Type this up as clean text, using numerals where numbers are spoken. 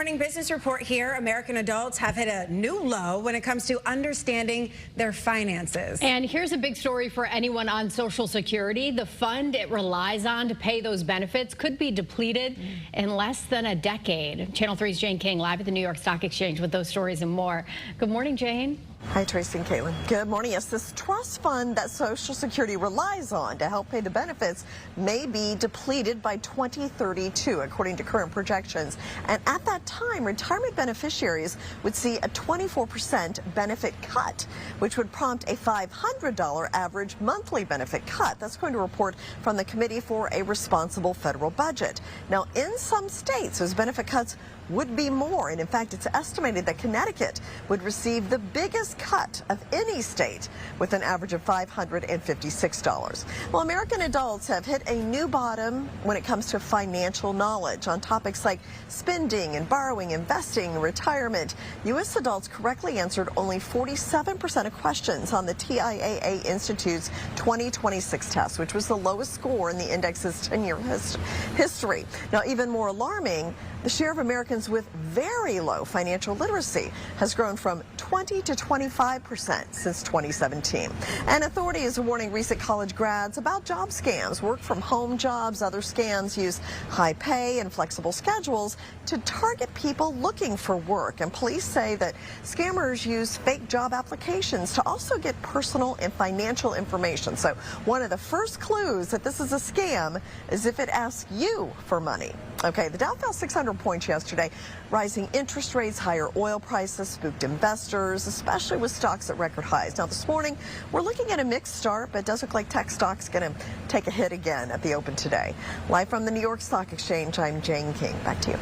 Morning business report here. American adults have hit a new low when it comes to understanding their finances. And here's a big story for anyone on Social Security. The fund it relies on to pay those benefits could be depleted in less than a decade. Channel 3's Jane King live at the New York Stock Exchange with those stories and more. Good morning, Jane. Hi, Tracy and Caitlin. Good morning. Yes, this trust fund that Social Security relies on to help pay the benefits may be depleted by 2032, according to current projections. And at that time, retirement beneficiaries would see a 24% benefit cut, which would prompt a $500 average monthly benefit cut. That's going to report from the Committee for a Responsible Federal Budget. Now, in some states, those benefit cuts would be more. And in fact, it's estimated that Connecticut would receive the biggest cut of any state with an average of $556. Well, American adults have hit a new bottom when it comes to financial knowledge on topics like spending and borrowing, investing, retirement. U.S. adults correctly answered only 47% of questions on the TIAA Institute's 2026 test, which was the lowest score in the index's 10-year history. Now, even more alarming, the share of Americans with very low financial literacy has grown from 20 to 25% since 2017. And authorities are warning recent college grads about job scams. Work from home jobs, other scams use high pay and flexible schedules to target people looking for work. And police say that scammers use fake job applications to also get personal and financial information. So one of the first clues that this is a scam is if it asks you for money. Okay, the Dow fell 600 points yesterday. Rising interest rates, higher oil prices spooked investors, especially with stocks at record highs. Now this morning, we're looking at a mixed start, but it does look like tech stocks going to take a hit again at the open today. Live from the New York Stock Exchange, I'm Jane King. Back to you.